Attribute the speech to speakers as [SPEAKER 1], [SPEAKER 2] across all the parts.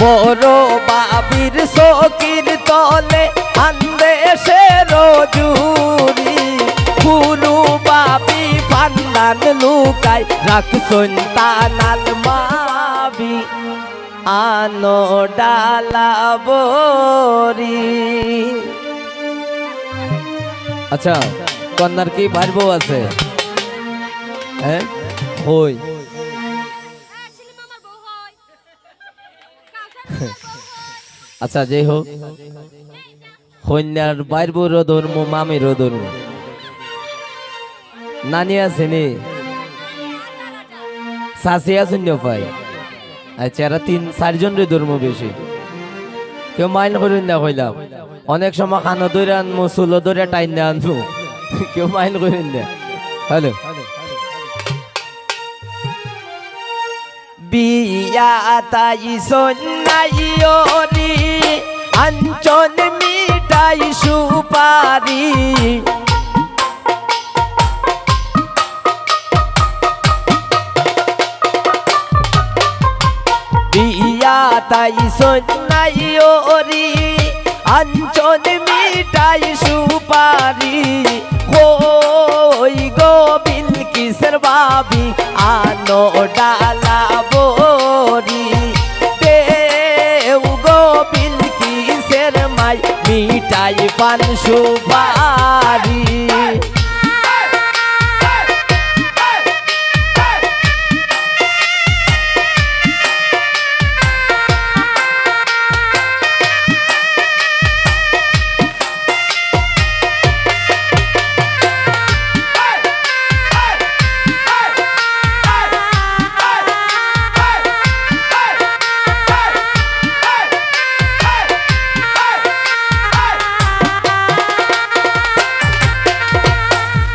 [SPEAKER 1] বড় বাবির সকির তলে আন্দেশে রজুরি পুরু বাবি ফান্নান লুকাই রাখছন তানাল মাবি আনো ডালা বরি। আচ্ছা কন্যার কি ভাই বউ আছে? হ্যাঁ হই। আচ্ছা যেই হোক কন্যার বাইর বউরও ধর্ম মামিরও ধর্ম নানি আছে নি শাশি আছেন পাই। আচ্ছা এরা 3-4 জনের ধর্ম বেশি কেউ মাইন্ড করেন না কইলাম অনেক সময় খানো ধরে আনবো চুলো ধরে টাইন না আনবো কেউ মাইন্ড করেন না। হ্যালো বিয়া তাই সন্নাইরি আঞ্চল মিটাই সুপারি বিয়া তাই সন্নাইরি আঞ্চল মিটাই সুপারি হই গো বিলকিসের বাবি আনো ডালা বরি দেও গো বিলকিসের মাই মিটাই পান সুপারি।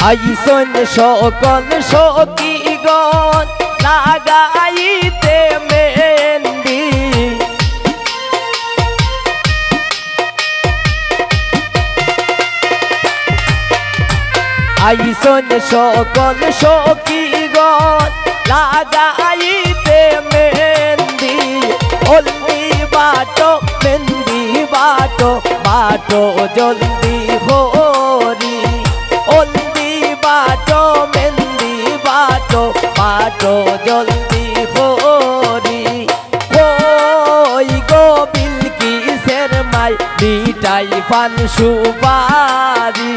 [SPEAKER 1] আইসন সকল সখীগণ লাগাইতে মেহেন্দি আইসন সকল সখীগণ লাগাইতে মেহেন্দি হলদি বাটো মেহেন্দি বাটো বাটো জলদি হরি বাটো মেহেন্দি বাটো বাটো জলদি হরি হই গো বিলকিসের মাই মিটাই পান সুপারি।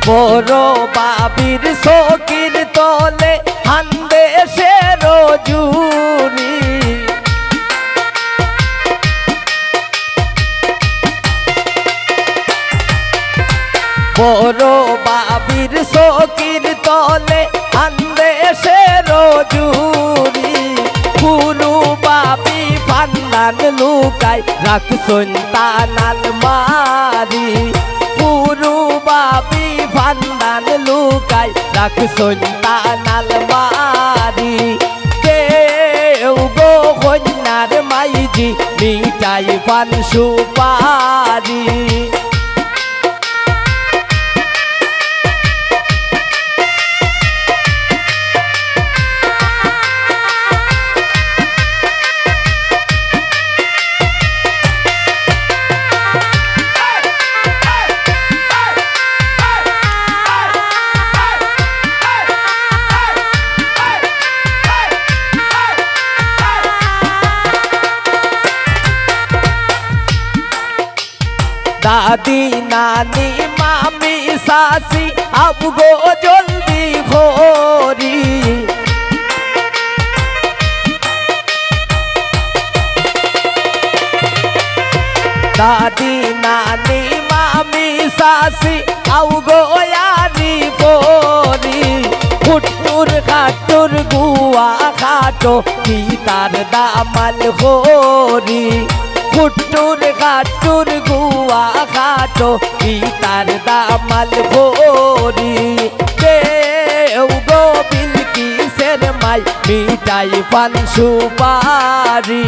[SPEAKER 1] বড় বাবির সকির তলে আন্দেশে রজুরি বড় বাবির সকির তলে আন্দেশে রজুরি পুরু বাবি ফান্নান লুকাই রাখছন তানাল মারি পুরু বাবি ফান্দান লুকাই রাখছন তানাল মারি দেও গো কন্যার মাইজি মিটাই পান সুপারি। দাদি নানি মামি শাশি আবগো জলদি হরি দাদি নানি মামি শাশি আবগো ইয়ারি পরি খাটো কি তার দামাল হরি ফুটুর খাটুর গুয়া খাটো কি তার দামাল হরি দেও গো বিলকিসের মাই মিঠাই পান সুপারি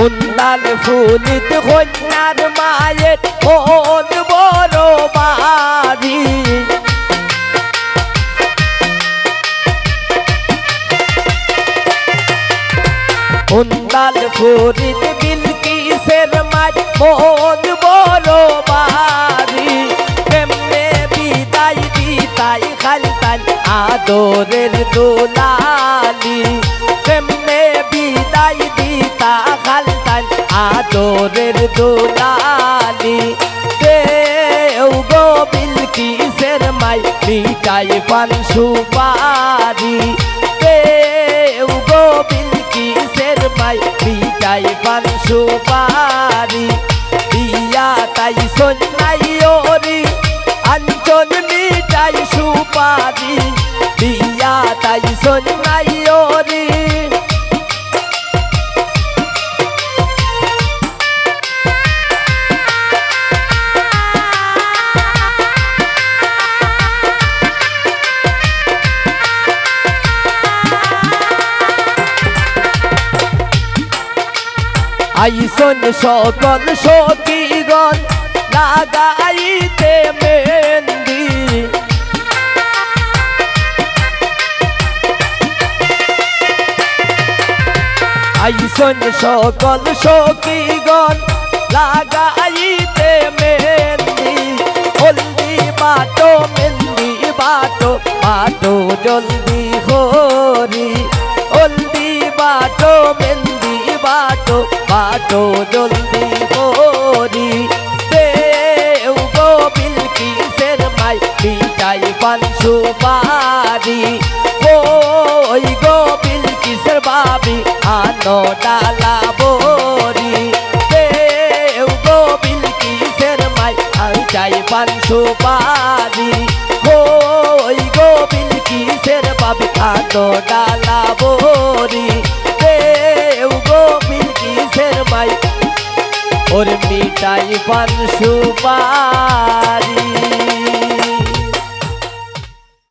[SPEAKER 1] উন্দাল ফুলিত কন্যার মায়ের মন বড় বাড়ি উন্দাল ফুলিত বিলকিসের মায়ের মন বড় বাড়ি কেমনে বিদায় দিতাই খালতান আদরের দোলালি কেমনে বিদায় দিতা খালতান আদরের দোলালি দেও গো বিলকিসের মাই মিঠাই পান সুপারি দেও গো বিলকিসের মাই মিঠাই পান সুপারি দিয়া তাই সন্ন্যাই ওরি আঞ্চল মিঠাই সুপারি দিয়া তাই সন্ন্যাই ওরি আইসন সকল সখীগণ লাগাইতে মেহেন্দি আইসন সকল সখীগণ লাগাইতে মেহেন্দি হলদি বাটো মেহেন্দি বাটো বাটো জলদি হরি হলদি বাটো মেহেন্দি বাটো বাটো জলদি হরি দেও গো বিলকিসের মাই মিঠাই পান সুপারি ওই গো বিলকিসের বাবি আনো ডালা বরি দেও গো বিলকিসের মাই মিঠাই পান সুপারি ওই গো বিলকিসের বাবি আনো ডালা বরি দেও গো বিলকিসের মাই ওর মিঠাই পান সুপারি।